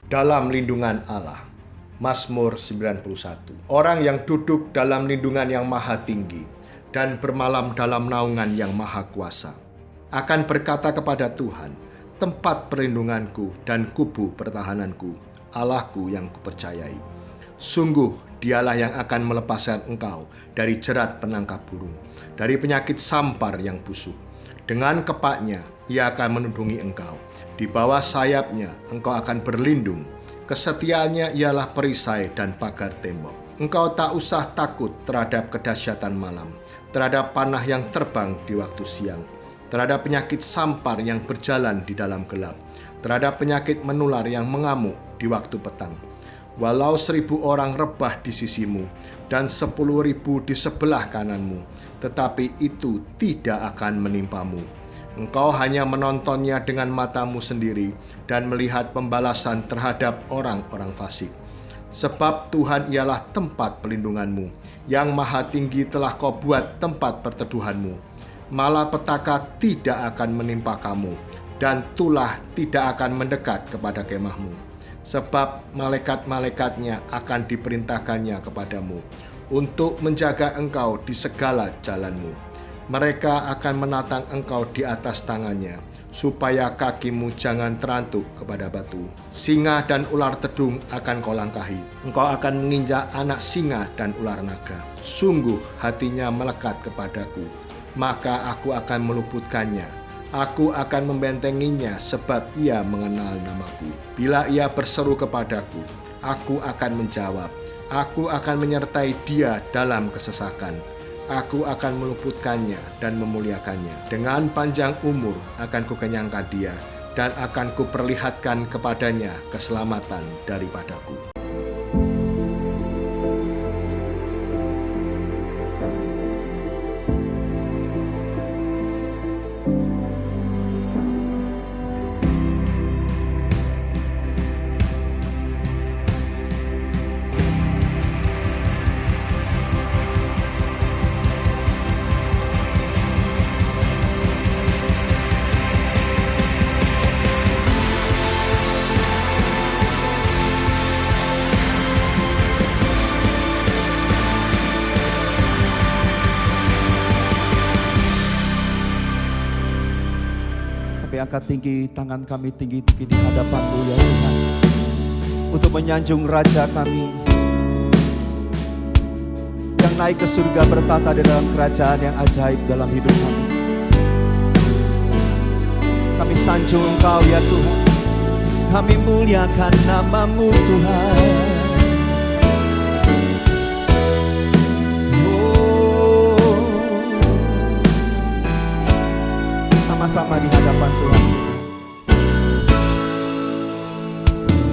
dalam lindungan Allah. Mazmur 91. Orang yang duduk dalam lindungan yang maha tinggi dan bermalam dalam naungan yang maha kuasa akan berkata kepada Tuhan, tempat perlindunganku dan kubu pertahananku, Allahku yang kupercayai. Sungguh dialah yang akan melepaskan engkau dari jerat penangkap burung, dari penyakit sampar yang busuk. Dengan kepaknya ia akan menundungi engkau, di bawah sayapnya engkau akan berlindung. Kesetiaannya ialah perisai dan pagar tembok. Engkau tak usah takut terhadap kedahsyatan malam, terhadap panah yang terbang di waktu siang, terhadap penyakit sampar yang berjalan di dalam gelap, terhadap penyakit menular yang mengamuk di waktu petang. Walau 1.000 orang rebah di sisimu dan 10.000 di sebelah kananmu, tetapi itu tidak akan menimpamu. Engkau hanya menontonnya dengan matamu sendiri dan melihat pembalasan terhadap orang-orang fasik. Sebab Tuhan ialah tempat pelindunganmu, yang maha tinggi telah kau buat tempat perteduhanmu. Malapetaka tidak akan menimpa kamu, dan tulah tidak akan mendekat kepada kemahmu. Sebab malaikat-malaikatnya akan diperintahkannya kepadamu, untuk menjaga engkau di segala jalanmu. Mereka akan menatang engkau di atas tangannya, supaya kakimu jangan terantuk kepada batu. Singa dan ular tedung akan kau langkahi. Engkau akan menginjak anak singa dan ular naga. Sungguh hatinya melekat kepadaku, maka aku akan meluputkannya. Aku akan membentenginya sebab ia mengenal namaku. Bila ia berseru kepadaku, aku akan menjawab. Aku akan menyertai dia dalam kesesakan. Aku akan meluputkannya dan memuliakannya. Dengan panjang umur akan kukenyangkan dia, dan akan kuperlihatkan kepadanya keselamatan daripadaku. Kami angkat tinggi tangan kami tinggi-tinggi di hadapan-Mu ya Tuhan, untuk menyanjung Raja kami yang naik ke surga bertata di dalam kerajaan yang ajaib dalam hidup kami. Kami sanjung Engkau ya Tuhan, kami muliakan nama-Mu Tuhan. Sama-sama di hadapan Tuhan.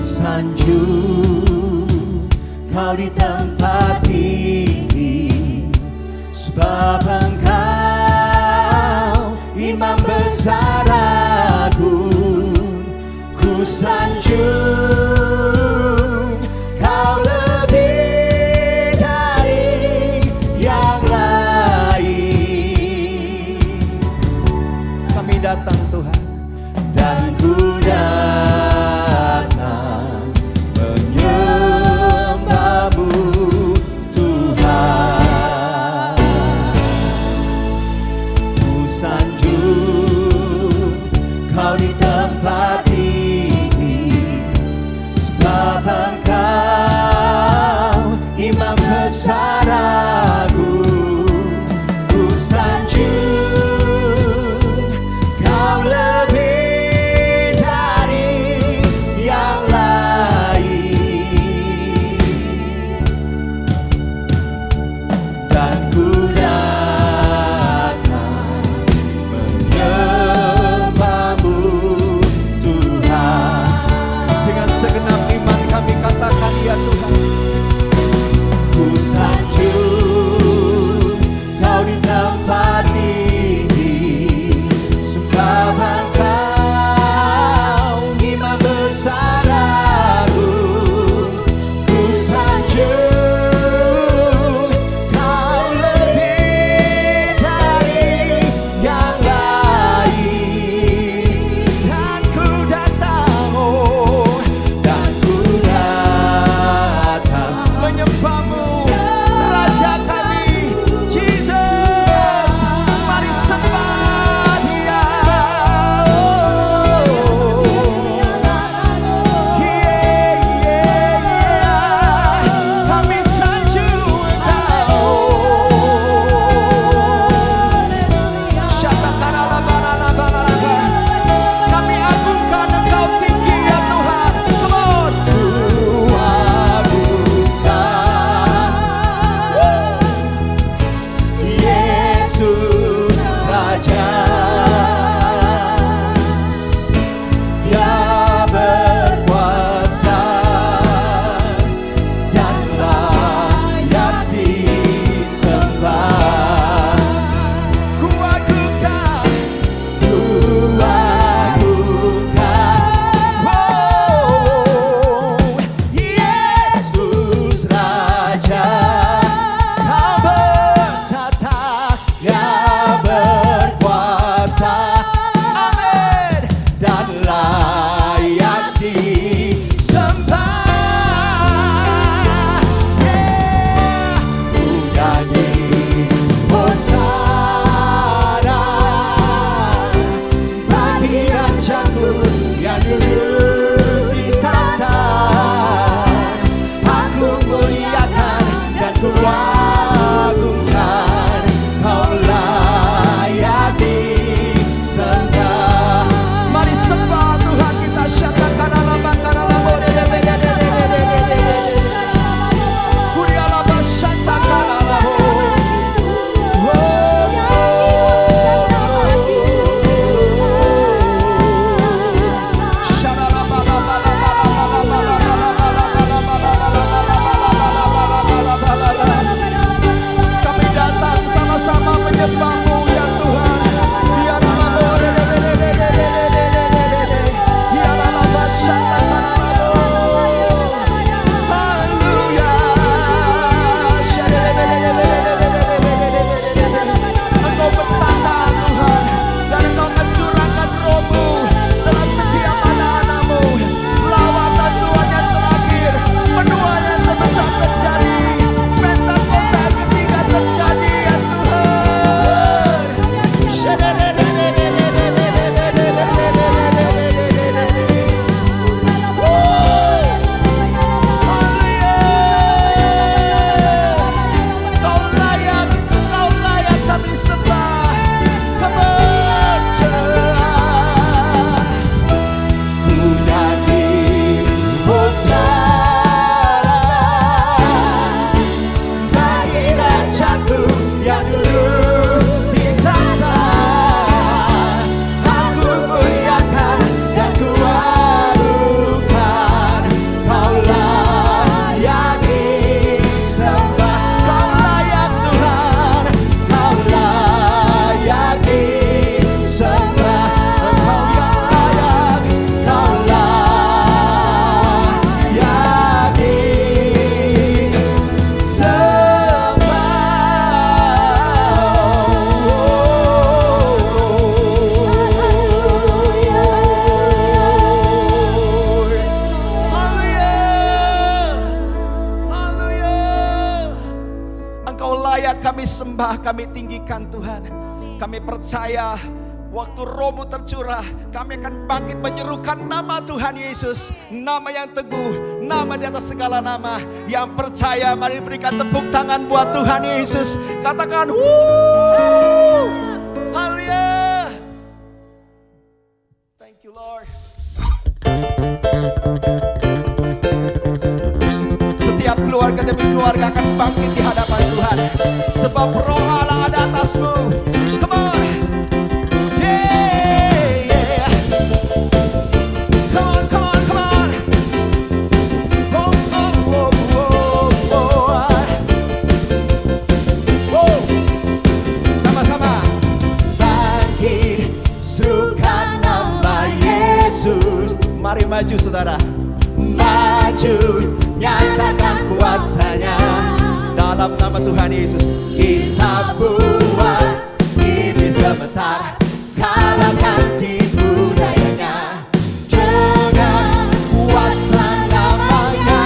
Sanjung Kau di tempat tinggi, sebab Engkau Imam besar agung. Ku sanjung Kau lebih dari yang lain. Kami datang Tuhan, dan ku datang menyembah-Mu Tuhan. Ku sanjung Kau di tempat tinggi, raja, Dia berkuasa dan layak disembah. Ku agungkan, oh, Yesus Raja, Kau bertata, Ya berkuasa, amin, dan layak disembah. Ku nyanyi hosana bagi Rajaku yang duduk di tahta. Aku muliakan dan ku agungkan, Kau layak disembah. Mari sembah Tuhan kita, syatakan alam bakar alam kami datang sama-sama menyembah-Mu ya Tuhan. Haleluya. Engkau bertata Tuhan, dan Engkau mencurahkan Roh-Mu dalam setiap anak-anak-Mu. Lawatan Tuhan yang terakhir, penuaian yang terbesar terjadi, Pentakosta yang ketiga terjadi ya Tuhan. Kau layak kami sembah. Kemuliaan ku nyanyi hosana bagi Rajaku yang duduk di tahta. Aku muliakan dan ku agungkan, Kau layak disembah. Kau layak Tuhan, Kau layak disembah. Engkau yang layak, Kau layak Engkau layak kami sembah, kami tinggikan Tuhan. Kami percaya waktu Roh-Mu tercurah, kami akan bangkit menyerukan nama Tuhan Yesus, nama yang teguh, nama di atas segala nama. Yang percaya mari berikan tepuk tangan buat Tuhan Yesus. Katakan wuh, haleluya. Thank you Lord. Setiap keluarga demi keluarga akan bangkit di hadapan Tuhan, sebab Roh Allah ada atasmu. Come on, yeah, yeah. Come on, come on, come on. Oh, oh, oh, oh, oh. Oh. Sama-sama. Bangkit, serukan nama Yesus. Mari maju saudara, maju, nyatakan kuasanya. Dalam nama Tuhan Yesus kita buat iblis gemetar, kalahkan tipu dayanya dengan kuasa namanya.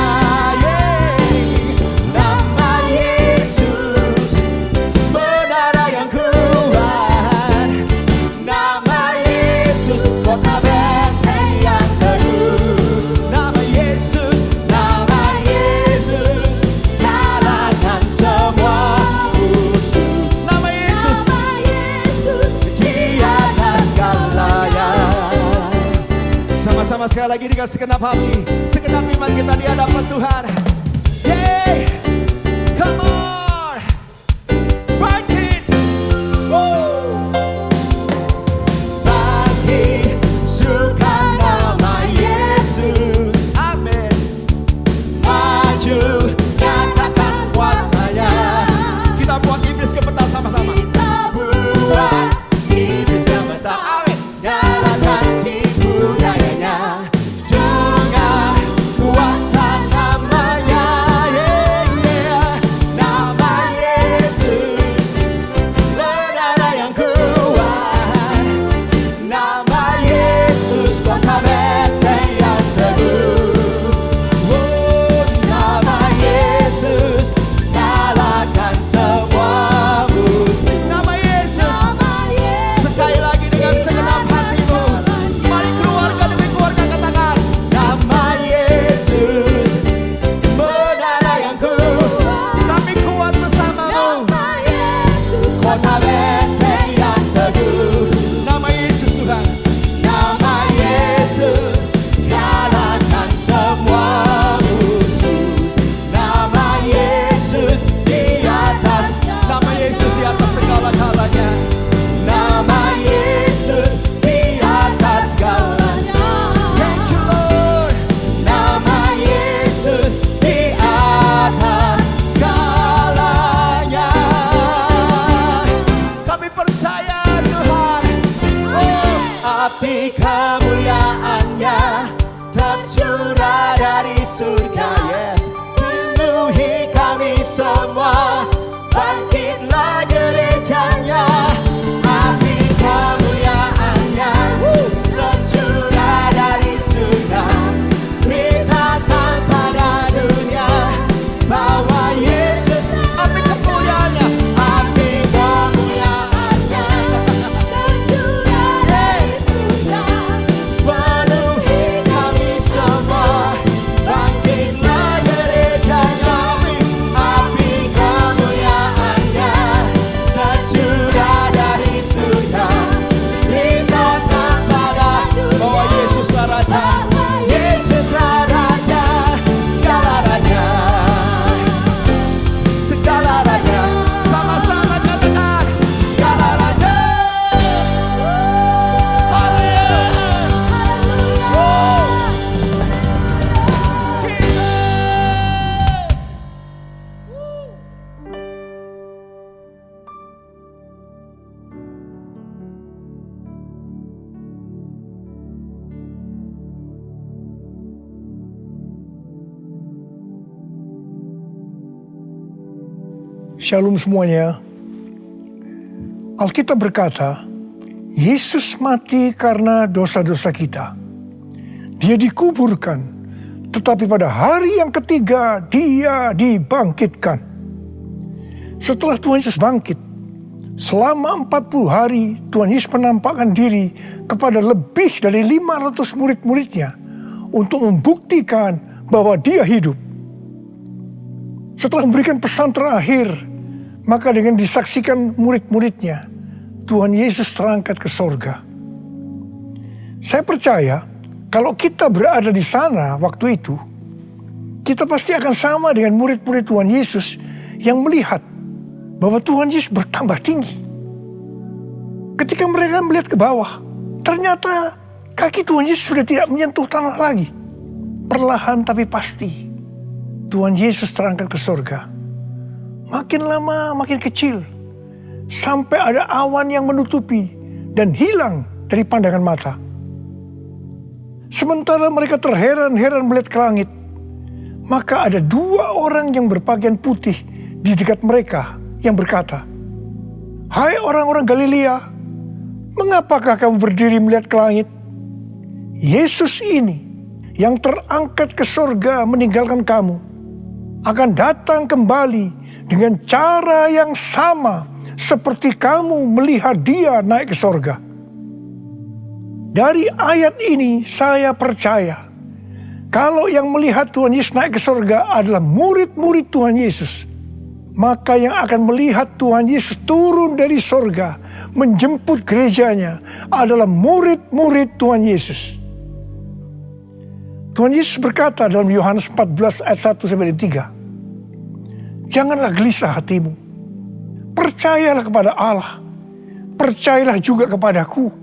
Nama Yesus menara yang kuat, nama Yesus kota benteng yang teguh. Nama Yesus kalahkan semua musuh. Nama Yesus di atas galanya. Sama-sama sekali lagi dengan segenap hati, segenap iman kita di hadapan Tuhan. Yeay, come on, bangkit. Woo. api kemuliaannya tercurah dari surga. Yes, penuhi kami semua, bangkitlah gerejanya. Api kemuliaannya tercurah dari surga, beritakan pada dunia bahwa Yesus. Api kemuliaannya, api kemuliaannya tercurah dari surga, penuhi kami semua, bangkitlah gerejanya. Api kemuliaannya tercurah dari surga, beritakan pada bahwa Yesuslah Raja, Yesuslah Raja, segala raja, segala raja. Sama-sama katakan, segala raja. Haleluya. Jesus. Shalom semuanya. Alkitab berkata, Yesus mati karena dosa-dosa kita. Dia dikuburkan, tetapi pada hari yang ketiga dia dibangkitkan. Setelah Tuhan Yesus bangkit, selama 40 hari Tuhan Yesus menampakkan diri kepada lebih dari 500 murid-muridnya untuk membuktikan bahwa dia hidup. Setelah memberikan pesan terakhir, maka dengan disaksikan murid-muridnya, Tuhan Yesus terangkat ke sorga. Saya percaya kalau kita berada di sana waktu itu, kita pasti akan sama dengan murid-murid Tuhan Yesus yang melihat bahwa Tuhan Yesus bertambah tinggi. Ketika mereka melihat ke bawah, ternyata kaki Tuhan Yesus sudah tidak menyentuh tanah lagi. Perlahan tapi pasti, Tuhan Yesus terangkat ke sorga. Makin lama makin kecil, sampai ada awan yang menutupi dan hilang dari pandangan mata. Sementara mereka terheran-heran melihat ke langit, maka ada 2 orang yang berpakaian putih di dekat mereka yang berkata, "Hai orang-orang Galilea, mengapakah kamu berdiri melihat ke langit? Yesus ini yang terangkat ke sorga meninggalkan kamu, akan datang kembali dengan cara yang sama seperti kamu melihat dia naik ke sorga." Dari ayat ini saya percaya kalau yang melihat Tuhan Yesus naik ke sorga adalah murid-murid Tuhan Yesus, maka yang akan melihat Tuhan Yesus turun dari sorga menjemput gerejanya adalah murid-murid Tuhan Yesus. Tuhan Yesus berkata dalam Yohanes 14 ayat 1-3, "Janganlah gelisah hatimu. Percayalah kepada Allah. Percayalah juga kepadaku.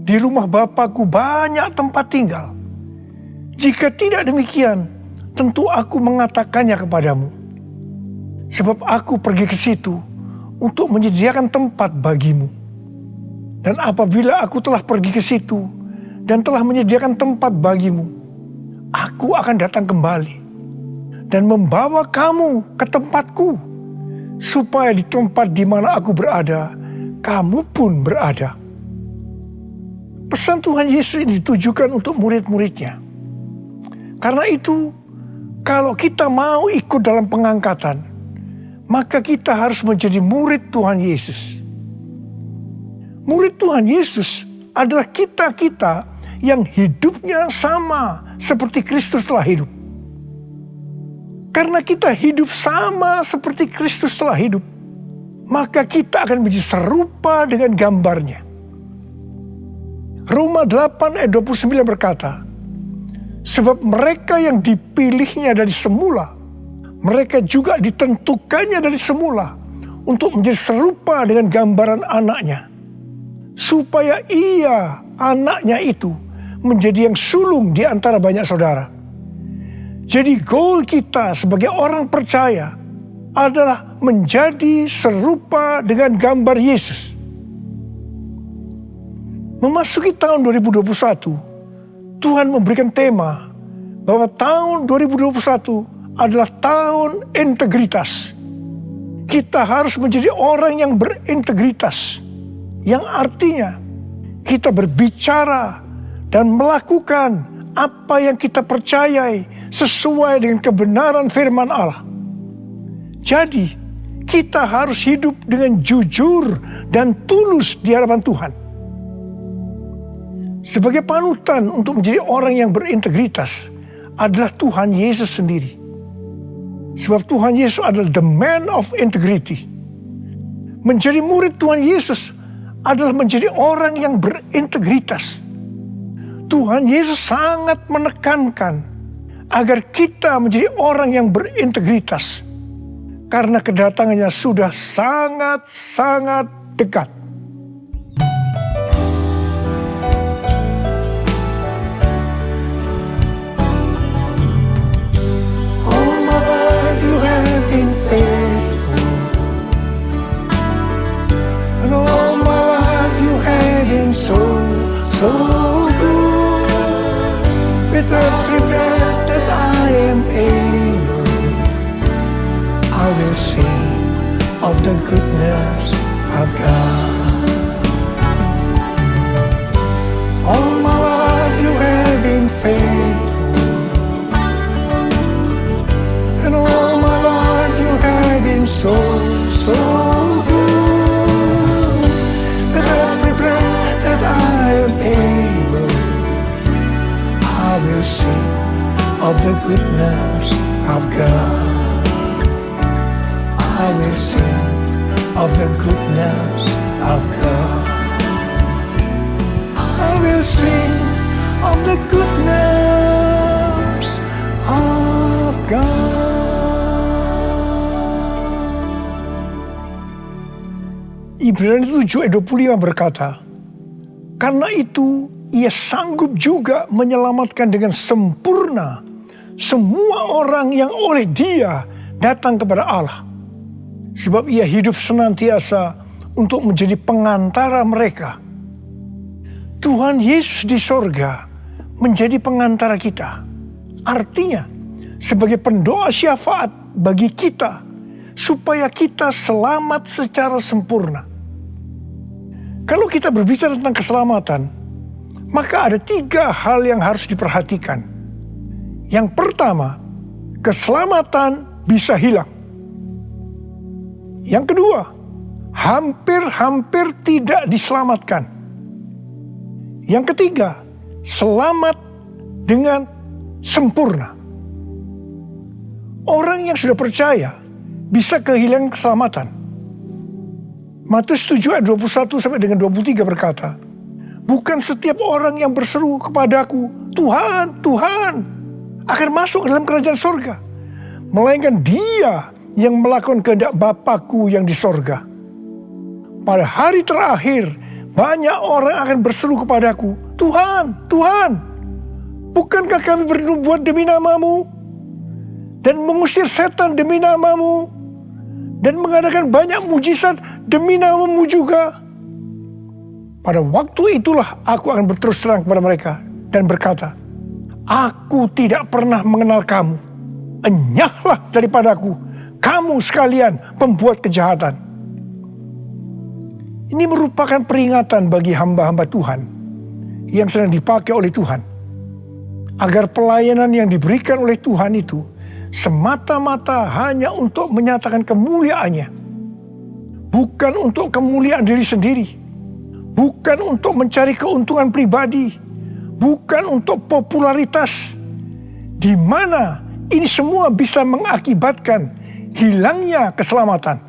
Di rumah Bapa-Ku banyak tempat tinggal. Jika tidak demikian, tentu aku mengatakannya kepadamu. Sebab aku pergi ke situ untuk menyediakan tempat bagimu. Dan apabila aku telah pergi ke situ dan telah menyediakan tempat bagimu, aku akan datang kembali dan membawa kamu ke tempatku, supaya di tempat di mana aku berada, kamu pun berada." Pesan Tuhan Yesus ini ditujukan untuk murid-muridnya. Karena itu, kalau kita mau ikut dalam pengangkatan, maka kita harus menjadi murid Tuhan Yesus. Murid Tuhan Yesus adalah kita-kita yang hidupnya sama seperti Kristus telah hidup. Karena kita hidup sama seperti Kristus telah hidup, maka kita akan menjadi serupa dengan gambarnya. Roma 8 ayat 29 berkata, "Sebab mereka yang dipilihnya dari semula, mereka juga ditentukannya dari semula untuk menjadi serupa dengan gambaran anaknya, supaya ia, anaknya itu, menjadi yang sulung di antara banyak saudara." Jadi goal kita sebagai orang percaya adalah menjadi serupa dengan gambar Yesus. Memasuki tahun 2021, Tuhan memberikan tema bahwa tahun 2021 adalah tahun integritas. Kita harus menjadi orang yang berintegritas, yang artinya kita berbicara dan melakukan apa yang kita percayai sesuai dengan kebenaran firman Allah. Jadi, kita harus hidup dengan jujur dan tulus di hadapan Tuhan. Sebagai panutan untuk menjadi orang yang berintegritas adalah Tuhan Yesus sendiri. Sebab Tuhan Yesus adalah the man of integrity. Menjadi murid Tuhan Yesus adalah menjadi orang yang berintegritas. Tuhan Yesus sangat menekankan agar kita menjadi orang yang berintegritas. Karena kedatangannya sudah sangat-sangat dekat. So good, with every breath that I am able, I will sing of the goodness of God. All my life you have been faithful, and all my life you have been so good. With every breath that I am able, I will sing of the goodness of God. I will sing of the goodness of God. I will sing of the goodness of God. Ibrani 7 ayat 25 berkata, karena itu ia sanggup juga menyelamatkan dengan sempurna semua orang yang oleh Dia datang kepada Allah. Sebab ia hidup senantiasa untuk menjadi pengantara mereka. Tuhan Yesus di sorga menjadi pengantara kita. Artinya sebagai pendoa syafaat bagi kita supaya kita selamat secara sempurna. Kalau kita berbicara tentang keselamatan, maka ada 3 hal yang harus diperhatikan. Yang pertama, keselamatan bisa hilang. Yang kedua, hampir tidak diselamatkan. Yang ketiga, selamat dengan sempurna. Orang yang sudah percaya bisa kehilangan keselamatan. Matius 7 ayat 21 sampai dengan 23 berkata, bukan setiap orang yang berseru kepadaku, Tuhan, Tuhan, akan masuk ke dalam kerajaan sorga, melainkan dia yang melakukan kehendak Bapa-Ku yang di sorga. Pada hari terakhir, banyak orang akan berseru kepadaku, Tuhan, Tuhan, bukankah kami bernubuat demi nama-Mu, dan mengusir setan demi nama-Mu, dan mengadakan banyak mujizat demi nama-Mu juga? Pada waktu itulah aku akan berterus terang kepada mereka dan berkata, aku tidak pernah mengenal kamu. Enyahlah daripadaku, kamu sekalian pembuat kejahatan. Ini merupakan peringatan bagi hamba-hamba Tuhan yang sedang dipakai oleh Tuhan, agar pelayanan yang diberikan oleh Tuhan itu semata-mata hanya untuk menyatakan kemuliaannya, bukan untuk kemuliaan diri sendiri, bukan untuk mencari keuntungan pribadi, bukan untuk popularitas, di mana ini semua bisa mengakibatkan hilangnya keselamatan.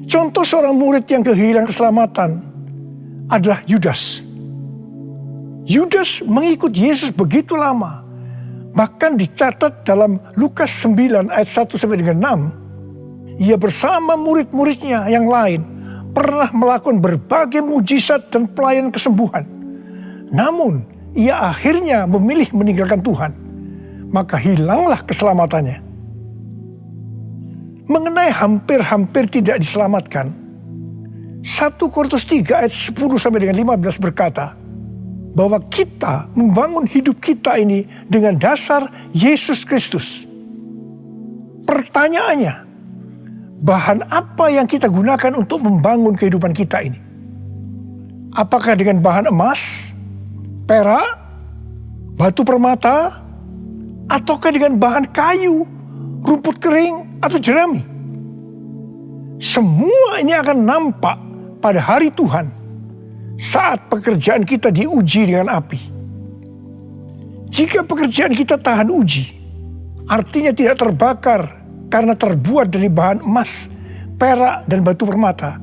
Contoh seorang murid yang kehilangan keselamatan adalah Yudas. Yudas mengikut Yesus begitu lama, bahkan dicatat dalam Lukas 9 ayat 1 sampai dengan 6, ia bersama murid-muridnya yang lain pernah melakukan berbagai mujizat dan pelayanan kesembuhan. Namun, ia akhirnya memilih meninggalkan Tuhan. Maka hilanglah keselamatannya. Mengenai hampir tidak diselamatkan, 1 Korintus 3 ayat 10 sampai dengan 15 berkata bahwa kita membangun hidup kita ini dengan dasar Yesus Kristus. Pertanyaannya, bahan apa yang kita gunakan untuk membangun kehidupan kita ini? Apakah dengan bahan emas, perak, batu permata, ataukah dengan bahan kayu, rumput kering, atau jerami? Semua ini akan nampak pada hari Tuhan saat pekerjaan kita diuji dengan api. Jika pekerjaan kita tahan uji, artinya tidak terbakar karena terbuat dari bahan emas, perak, dan batu permata,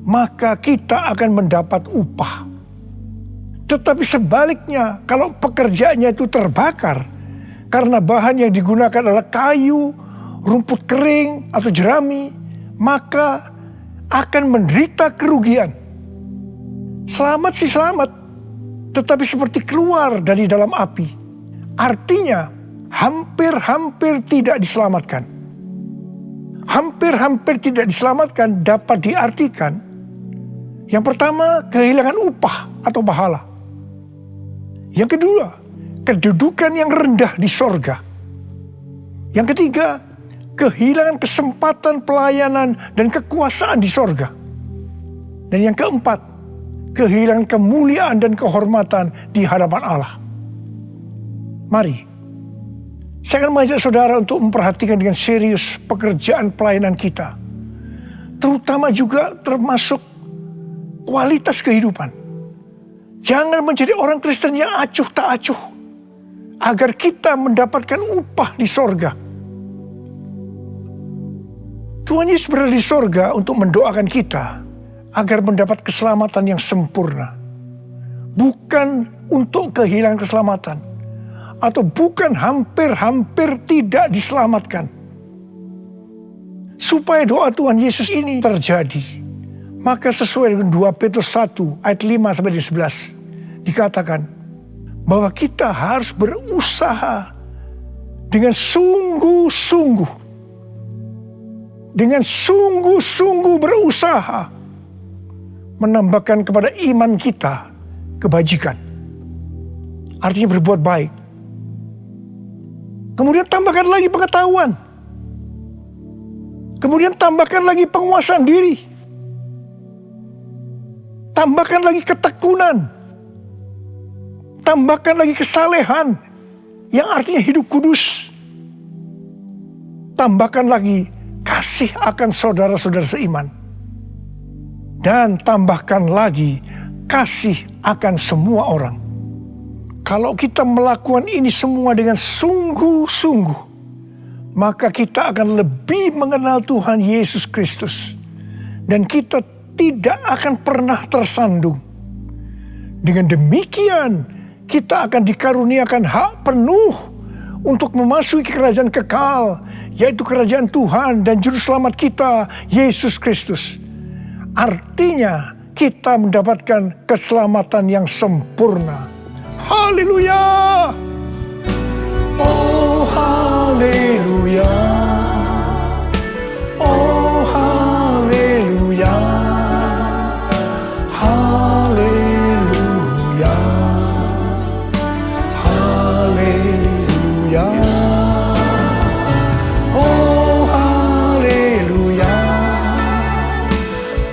maka kita akan mendapat upah. Tetapi sebaliknya, kalau pekerjaannya itu terbakar karena bahan yang digunakan adalah kayu, rumput kering, atau jerami, maka akan menderita kerugian. Selamat sih selamat, tetapi seperti keluar dari dalam api. Artinya hampir-hampir tidak diselamatkan. Hampir-hampir tidak diselamatkan dapat diartikan, yang pertama, kehilangan upah atau pahala. Yang kedua, kedudukan yang rendah di sorga. Yang ketiga, kehilangan kesempatan pelayanan dan kekuasaan di sorga. Dan yang keempat, kehilangan kemuliaan dan kehormatan di hadapan Allah. Mari, saya akan mengajak saudara untuk memperhatikan dengan serius pekerjaan pelayanan kita. Terutama juga termasuk kualitas kehidupan. Jangan menjadi orang Kristen yang acuh tak acuh, agar kita mendapatkan upah di sorga. Tuhan Yesus berada di sorga untuk mendoakan kita agar mendapat keselamatan yang sempurna. Bukan untuk kehilangan keselamatan, atau bukan hampir-hampir tidak diselamatkan. Supaya doa Tuhan Yesus ini terjadi, maka sesuai dengan 2 Petrus 1 ayat 5 sampai 11 dikatakan bahwa kita harus berusaha dengan sungguh-sungguh. Dengan sungguh-sungguh berusaha menambahkan kepada iman kita kebajikan. Artinya berbuat baik. Kemudian tambahkan lagi pengetahuan. Kemudian tambahkan lagi penguasaan diri. Tambahkan lagi ketekunan. Tambahkan lagi kesalehan, yang artinya hidup kudus. Tambahkan lagi kasih akan saudara-saudara seiman. Dan tambahkan lagi kasih akan semua orang. Kalau kita melakukan ini semua dengan sungguh-sungguh, maka kita akan lebih mengenal Tuhan Yesus Kristus. Dan kita tidak akan pernah tersandung. Dengan demikian, kita akan dikaruniakan hak penuh untuk memasuki kerajaan kekal, yaitu kerajaan Tuhan dan Juru Selamat kita, Yesus Kristus. Artinya, kita mendapatkan keselamatan yang sempurna. Haleluya! Oh, haleluya! Oh, haleluya! Haleluya! Haleluya! Oh, haleluya!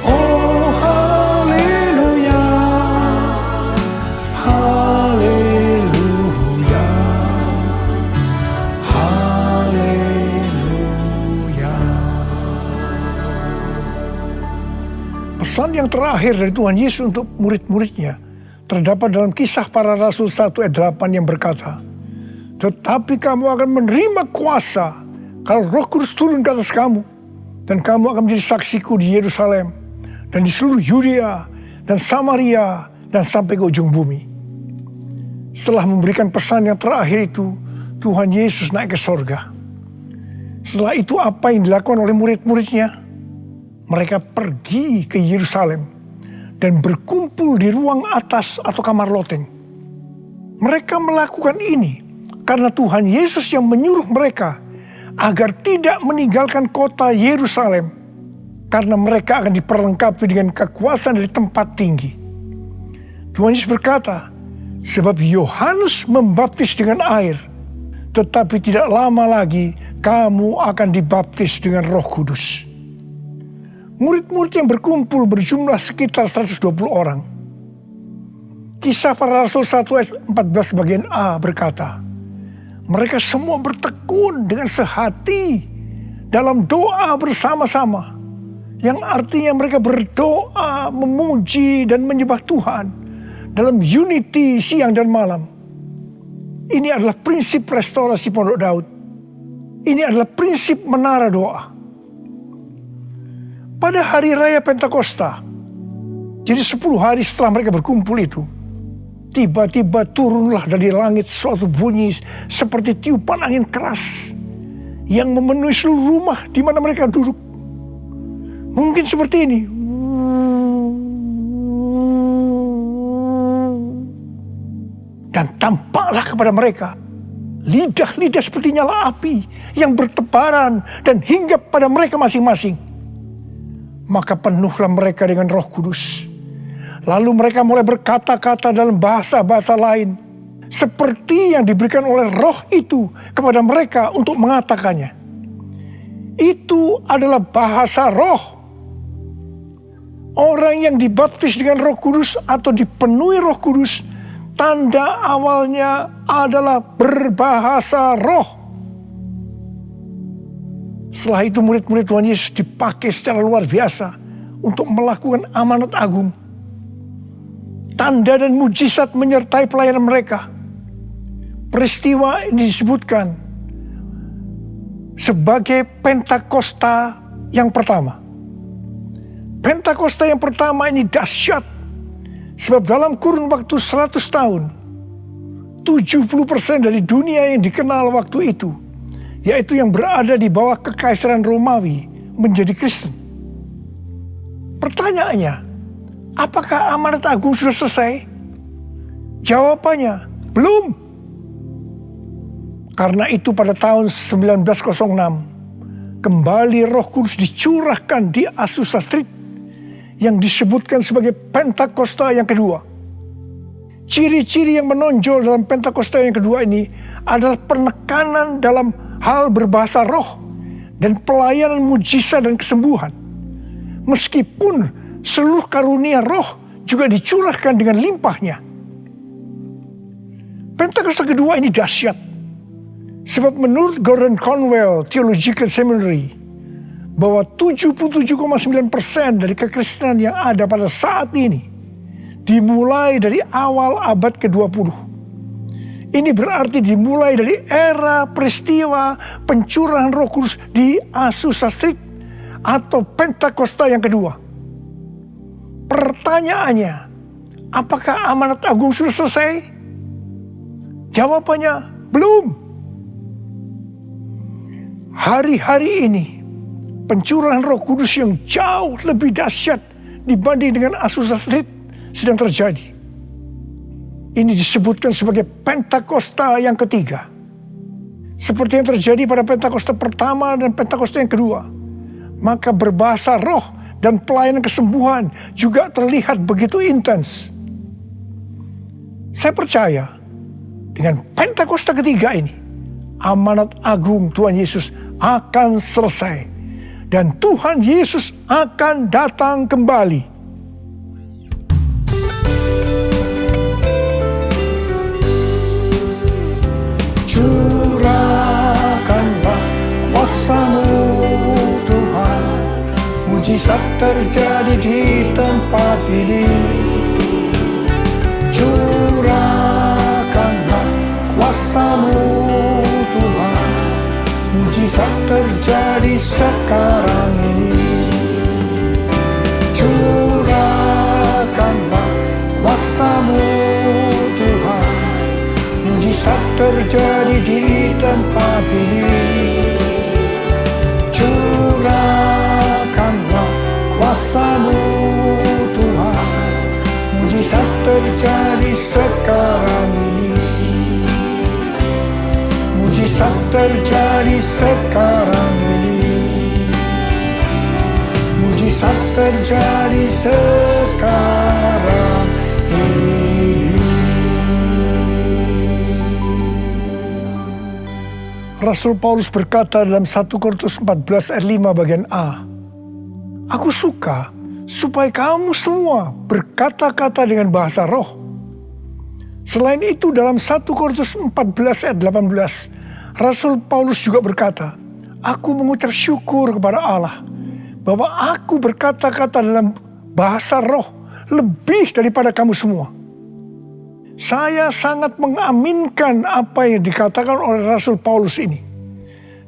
Oh, haleluya! Haleluya! Haleluya! Pesan yang terakhir dari Tuhan Yesus untuk murid-muridnya terdapat dalam Kisah Para Rasul 1 ayat 8 yang berkata, "Tetapi kamu akan menerima kuasa kalau Roh Kudus turun ke atas kamu, dan kamu akan menjadi saksiku di Yerusalem dan di seluruh Yudea dan Samaria dan sampai ke ujung bumi." Setelah memberikan pesan yang terakhir itu, Tuhan Yesus naik ke sorga. Setelah itu apa yang dilakukan oleh murid-muridnya? Mereka pergi ke Yerusalem dan berkumpul di ruang atas atau kamar loteng. Mereka melakukan ini karena Tuhan Yesus yang menyuruh mereka agar tidak meninggalkan kota Yerusalem. karena mereka akan diperlengkapi dengan kekuasaan dari tempat tinggi. Tuhan Yesus berkata, sebab Yohanes membaptis dengan air, tetapi tidak lama lagi kamu akan dibaptis dengan Roh Kudus. Murid-murid yang berkumpul berjumlah sekitar 120 orang. Kisah Para Rasul 1 ayat 14 bagian A berkata, mereka semua bertekun dengan sehati dalam doa bersama-sama, yang artinya mereka berdoa, memuji dan menyembah Tuhan dalam unity siang dan malam. Ini adalah prinsip restorasi Pondok Daud. Ini adalah prinsip menara doa. Pada hari raya Pentakosta, jadi 10 hari setelah mereka berkumpul itu, tiba-tiba turunlah dari langit suatu bunyi seperti tiupan angin keras yang memenuhi seluruh rumah di mana mereka duduk. Mungkin seperti ini. Dan tampaklah kepada mereka lidah-lidah seperti nyala api yang bertebaran dan hinggap pada mereka masing-masing. Maka penuhlah mereka dengan Roh Kudus. Lalu mereka mulai berkata-kata dalam bahasa-bahasa lain, seperti yang diberikan oleh Roh itu kepada mereka untuk mengatakannya. Itu adalah bahasa Roh. Orang yang dibaptis dengan Roh Kudus atau dipenuhi Roh Kudus, tanda awalnya adalah berbahasa roh. Setelah itu murid-murid Tuhan Yesus dipakai secara luar biasa untuk melakukan amanat agung. Tanda dan mujizat menyertai pelayanan mereka. Peristiwa ini disebutkan sebagai Pentakosta yang pertama. Pentakosta yang pertama ini dahsyat. Sebab dalam kurun waktu 100 tahun, 70% dari dunia yang dikenal waktu itu, yaitu yang berada di bawah kekaisaran Romawi, menjadi Kristen. Pertanyaannya, apakah amanat agung sudah selesai? Jawabannya, belum. Karena itu pada tahun 1906, kembali Roh Kudus dicurahkan di Azusa Street, yang disebutkan sebagai Pentakosta yang kedua. Ciri-ciri yang menonjol dalam Pentakosta yang kedua ini adalah penekanan dalam hal berbahasa roh dan pelayanan mujizat dan kesembuhan. Meskipun seluruh karunia roh juga dicurahkan dengan limpahnya. Pentakosta kedua ini dahsyat. Sebab menurut Gordon Conwell Theological Seminary, bahwa 77,9% dari kekristenan yang ada pada saat ini dimulai dari awal abad ke-20. Ini berarti dimulai dari era peristiwa pencurahan Roh Kudus di Azusa Street atau Pentakosta yang kedua. Pertanyaannya, apakah amanat agung sudah selesai? Jawabannya, belum. Hari-hari ini pencurahan Roh Kudus yang jauh lebih dahsyat dibanding dengan Azusa Street sedang terjadi. Ini disebutkan sebagai Pentakosta yang ketiga. Seperti yang terjadi pada Pentakosta pertama dan Pentakosta yang kedua. Maka berbahasa roh dan pelayanan kesembuhan juga terlihat begitu intens. Saya percaya dengan Pentakosta ketiga ini, amanat agung Tuhan Yesus akan selesai. Dan Tuhan Yesus akan datang kembali. Curahkanlah kuasa-Mu Tuhan, mujizat terjadi di tempat ini. Curahkanlah kuasa-Mu Tuhan, mujizat terjadi sekarang ini. Curahkanlah kuasa-Mu Tuhan, mujizat terjadi di tempat ini. Curahkanlah kuasa-Mu Tuhan, mujizat terjadi sekarang ini. Mujizat terjadi sekarang ini. saat terjadi sekarang ini. Rasul Paulus berkata dalam 1 Korintus 14 ayat 5 bagian A, "Aku suka supaya kamu semua berkata-kata dengan bahasa roh." Selain itu dalam 1 Korintus 14 ayat 18, Rasul Paulus juga berkata, "Aku mengucap syukur kepada Allah bahwa aku berkata-kata dalam bahasa roh lebih daripada kamu semua." Saya sangat mengaminkan apa yang dikatakan oleh Rasul Paulus ini.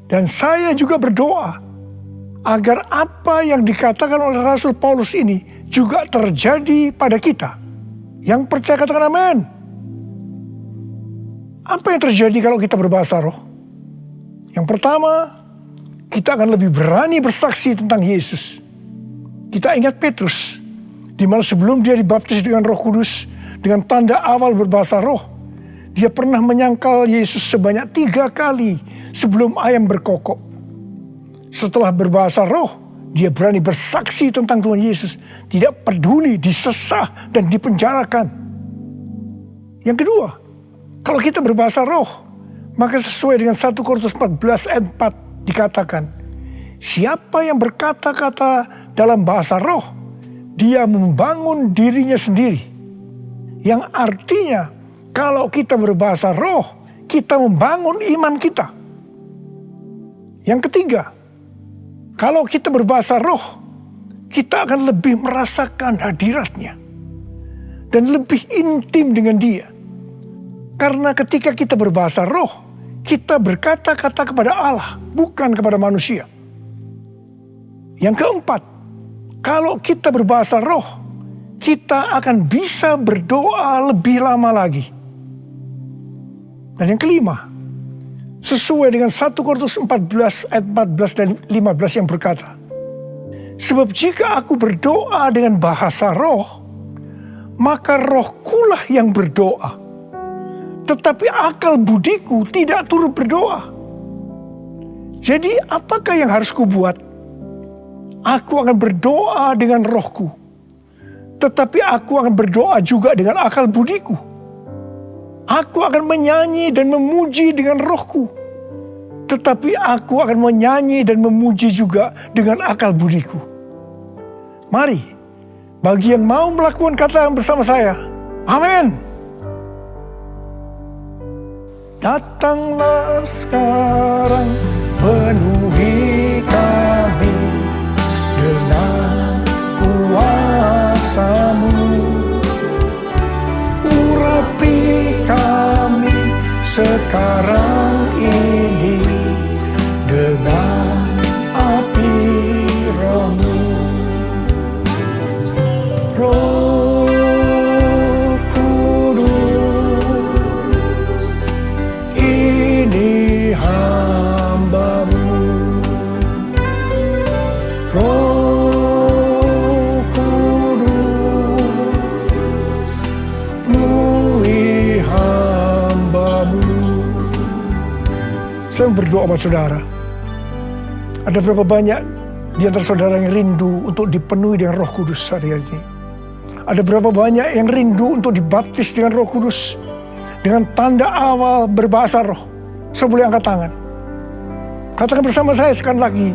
Dan saya juga berdoa agar apa yang dikatakan oleh Rasul Paulus ini juga terjadi pada kita. Yang percaya katakan amin. Apa yang terjadi kalau kita berbahasa roh? Yang pertama, kita akan lebih berani bersaksi tentang Yesus. Kita ingat Petrus, di mana sebelum dia dibaptis dengan Roh Kudus, dengan tanda awal berbahasa roh, dia pernah menyangkal Yesus sebanyak 3 kali sebelum ayam berkokok. Setelah berbahasa roh, dia berani bersaksi tentang Tuhan Yesus, tidak peduli disesah dan dipenjarakan. Yang kedua, kalau kita berbahasa roh, maka sesuai dengan 1 Korintus 14 ayat 4 dikatakan, siapa yang berkata-kata dalam bahasa roh, dia membangun dirinya sendiri. Yang artinya, kalau kita berbahasa roh, kita membangun iman kita. Yang ketiga, kalau kita berbahasa roh, kita akan lebih merasakan hadiratnya. Dan lebih intim dengan dia. Karena ketika kita berbahasa roh, kita berkata-kata kepada Allah, bukan kepada manusia. Yang keempat, kalau kita berbahasa roh, kita akan bisa berdoa lebih lama lagi. Dan yang kelima, sesuai dengan 1 Korintus 14 ayat 14 dan 15 yang berkata, sebab jika aku berdoa dengan bahasa roh, maka rohkulah yang berdoa. Tetapi akal budiku tidak turut berdoa. Jadi apakah yang harus kubuat? Aku akan berdoa dengan rohku. Tetapi aku akan berdoa juga dengan akal budiku. Aku akan menyanyi dan memuji dengan rohku. Tetapi aku akan menyanyi dan memuji juga dengan akal budiku. Mari, bagi yang mau melakukan kata bersama saya, amin. Datanglah sekarang, penuhi kami dengan kuasa-Mu. Urapi kami sekarang ini dengan api Roh-Mu. Roh Kudus, ini hamba-Mu. Roh Kudus, penuhi hamba-Mu. Saya berdoa buat saudara. Ada berapa banyak di antara saudara yang rindu untuk dipenuhi dengan Roh Kudus hari ini? Ada berapa banyak yang rindu untuk dibaptis dengan Roh Kudus, dengan tanda awal berbahasa roh? Saya boleh angkat tangan. Katakan bersama saya sekali lagi.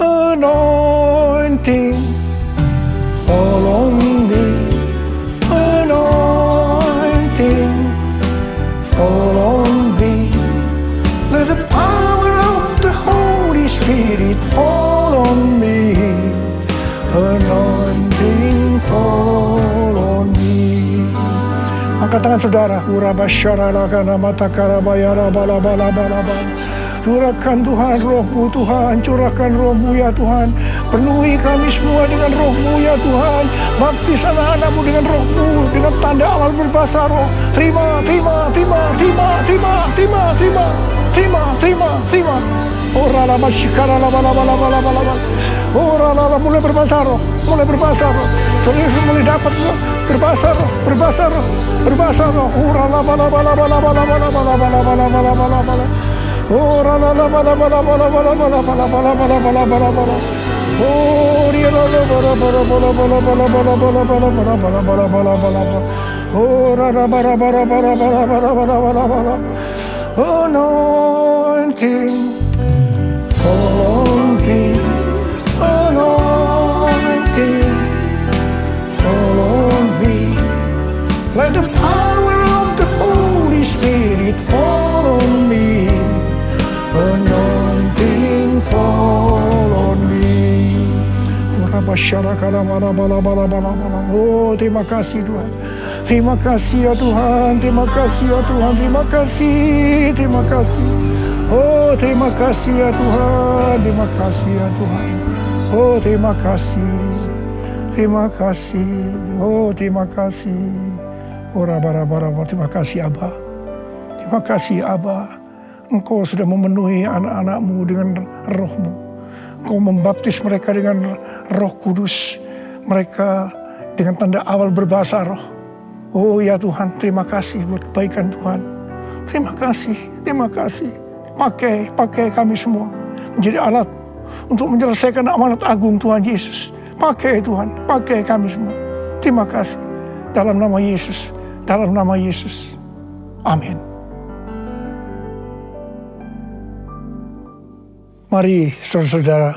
Anointing, fall on me. Anointing, fall on me. Let the power of the Holy Spirit fall on me. Anointing, fall on me. Angkat tangan saudara. Curahkan Tuhan Roh-Mu Tuhan, curahkan Roh-Mu ya Tuhan. Penuhi kami semua dengan Roh-Mu ya Tuhan. Baptis anak-anak-Mu dengan Roh-Mu, dengan tanda awal berbahasa roh. Terima. Ora la masyikara la bala. Ora la mulai berbahasa roh. Serius mulai dapat berbahasa roh. Ora la bala. Ora la bala. Oh, dia bala bala bala bala bala bala bala bala bala bala bala bala bala bala bala. Oh, rada bala bala bala bala bala bala bala bala. Anointing fall on me. Anointing fall on me. Let the power of the Holy Spirit fall on me. Anointing fall on me. Oh, terima kasih Tuhan. Terima kasih ya Tuhan. Terima kasih ya Tuhan. Terima kasih. Terima kasih. Oh, terima kasih ya Tuhan. Terima kasih ya Tuhan. Oh, terima kasih. Terima kasih. Oh, terima kasih. Ora bara bara. Terima kasih Abba. Terima kasih Abba. Engkau sudah memenuhi anak-anak-Mu dengan roh-Mu. Engkau membaptis mereka dengan Roh Kudus. Mereka dengan tanda awal berbahasa roh. Oh ya Tuhan, terima kasih buat kebaikan Tuhan. Terima kasih, terima kasih. Pakai kami semua menjadi alat untuk menyelesaikan amanat agung Tuhan Yesus. Pakai Tuhan, pakai kami semua. Terima kasih. Dalam nama Yesus, dalam nama Yesus. Amin. Mari saudara-saudara,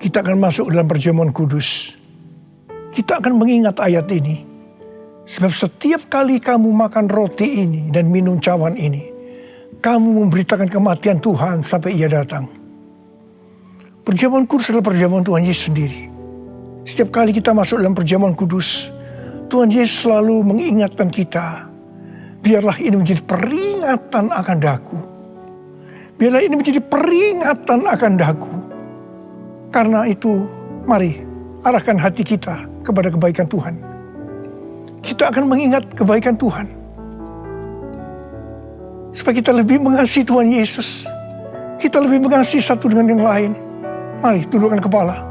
kita akan masuk dalam perjamuan kudus. Kita akan mengingat ayat ini. Sebab setiap kali kamu makan roti ini dan minum cawan ini, kamu memberitakan kematian Tuhan sampai Ia datang. Perjamuan kudus adalah perjamuan Tuhan Yesus sendiri. Setiap kali kita masuk dalam perjamuan kudus, Tuhan Yesus selalu mengingatkan kita, biarlah ini menjadi peringatan akan daku. Biarlah ini menjadi peringatan akan daku. Karena itu, mari arahkan hati kita kepada kebaikan Tuhan. Kita akan mengingat kebaikan Tuhan. Supaya kita lebih mengasihi Tuhan Yesus. Kita lebih mengasihi satu dengan yang lain. Mari tundukkan kepala.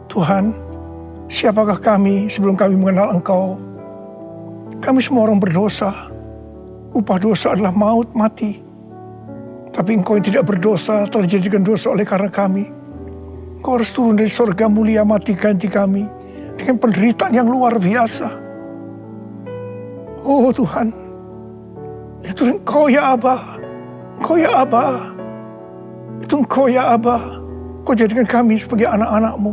Tuhan, siapakah kami sebelum kami mengenal Engkau? Kami semua orang berdosa. Upah dosa adalah maut, mati. Tapi Engkau yang tidak berdosa telah dijadikan dosa oleh karena kami. Engkau harus turun dari surga mulia, mati ganti kami dengan penderitaan yang luar biasa. Oh Tuhan, itu Engkau ya Abba. Engkau ya Abba. Itu Engkau ya Abba. Engkau jadikan kami sebagai anak-anak-Mu.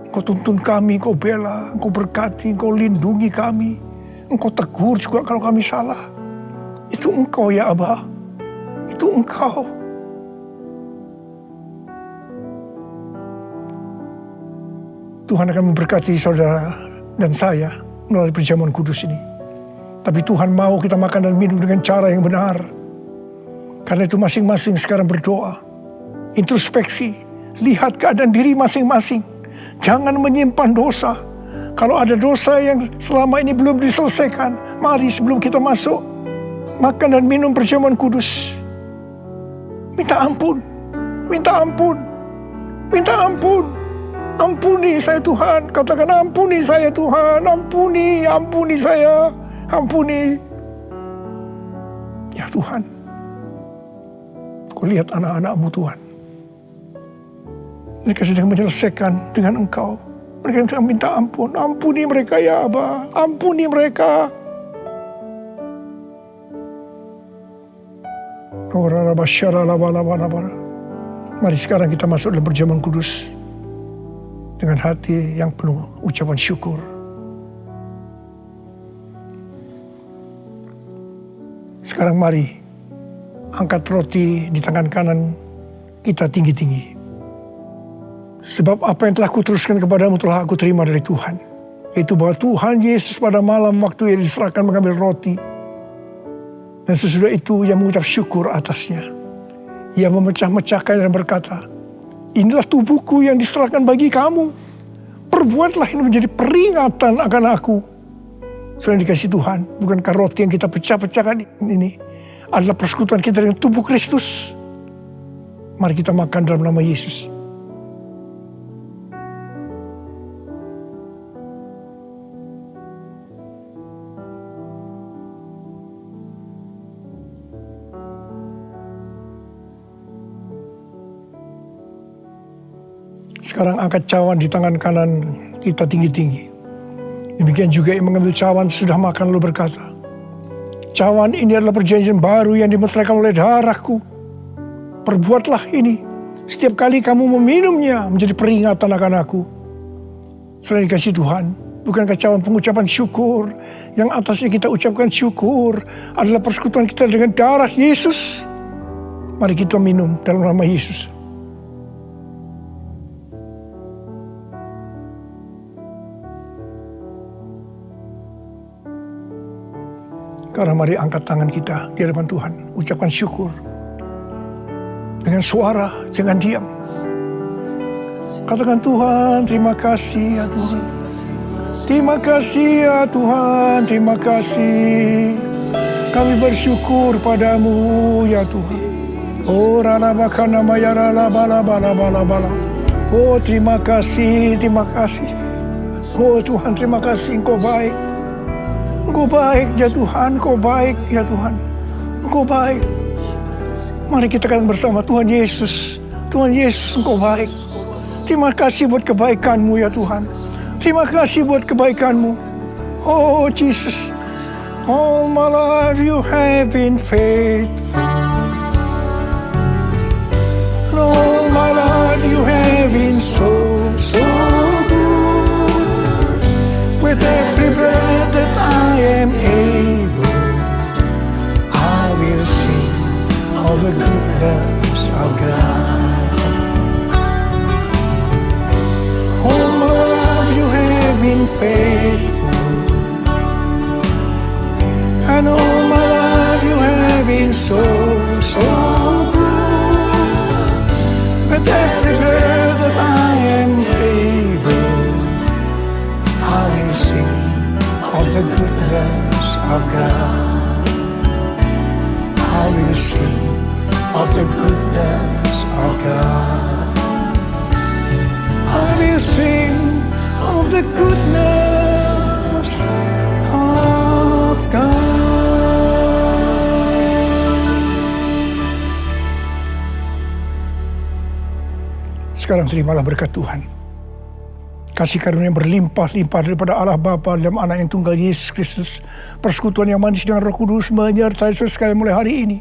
Engkau tuntun kami, Engkau bela, Engkau berkati, Engkau lindungi kami. Engkau tegur juga kalau kami salah. Itu Engkau ya Abba. Itu Engkau. Tuhan akan memberkati saudara dan saya melalui perjamuan kudus ini. Tapi Tuhan mau kita makan dan minum dengan cara yang benar. Karena itu masing-masing sekarang berdoa. Introspeksi. Lihat keadaan diri masing-masing. Jangan menyimpan dosa. Kalau ada dosa yang selama ini belum diselesaikan, mari sebelum kita masuk makan dan minum perjamuan kudus, minta ampun, minta ampun, minta ampun. Ampuni saya Tuhan, katakan ampuni saya Tuhan, ampuni saya, ampuni. Ya Tuhan, Kau lihat anak-anak-Mu Tuhan. Mereka sedang menyelesaikan dengan Engkau. Mereka sedang minta ampun, ampuni mereka ya Abba, ampuni mereka. Mari sekarang kita masuk dalam perjamuan kudus dengan hati yang penuh ucapan syukur. Sekarang mari angkat roti di tangan kanan kita tinggi-tinggi. Sebab apa yang telah kuteruskan kepadamu telah aku terima dari Tuhan. Yaitu bahwa Tuhan Yesus pada malam waktu Ia diserahkan mengambil roti. Dan sesudah itu ia mengucap syukur atasnya. Ia memecah-mecahkan dan berkata, inilah tubuhku yang diserahkan bagi kamu. Perbuatlah ini menjadi peringatan akan aku. Saudara dikasih Tuhan, bukankah roti yang kita pecah-pecahkan ini adalah persekutuan kita dengan tubuh Kristus? Mari kita makan dalam nama Yesus. Sekarang angkat cawan di tangan kanan kita tinggi-tinggi. Demikian juga yang mengambil cawan sudah makan lalu berkata, cawan ini adalah perjanjian baru yang dimeteraikan oleh darahku. Perbuatlah ini setiap kali kamu meminumnya menjadi peringatan akan aku. Selain dikasih Tuhan, bukankah cawan pengucapan syukur yang atasnya kita ucapkan syukur adalah persekutuan kita dengan darah Yesus? Mari kita minum dalam nama Yesus. Karena mari angkat tangan kita di hadapan Tuhan, ucapkan syukur dengan suara, jangan diam. Katakan, Tuhan, terima kasih ya Tuhan. Terima kasih ya Tuhan, terima kasih. Kami bersyukur padamu ya Tuhan. Oh, ralabakana mayarala bala bala bala bala. Oh, terima kasih, terima kasih. Oh Tuhan, terima kasih, Engkau baik. Engkau baik ya Tuhan, Engkau baik ya Tuhan. Engkau baik. Mari kita katakan bersama, Tuhan Yesus. Tuhan Yesus, Engkau baik. Terima kasih buat kebaikan-Mu ya Tuhan. Terima kasih buat kebaikan-Mu. Oh Jesus. All my life you have been faithful. And all my life you have been so, so good. With every breath that I am able, I will sing of the goodness of God. All my life you have been faithful, and all my life you have been so, so good. With every breath that I am able, I will sing of the goodness of God. I will sing of the goodness of God. I will sing of the goodness of God. Sekarang terimalah berkat Tuhan. Kasih karunia berlimpah-limpah daripada Allah Bapa dalam Anak yang tunggal Yesus Kristus. Persekutuan yang manis dengan Roh Kudus menyertai saudara sekalian mulai hari ini.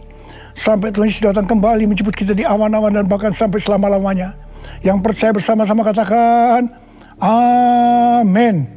Sampai Tuhan Yesus datang kembali menjemput kita di awan-awan dan bahkan sampai selama-lamanya. Yang percaya bersama-sama katakan, Amin.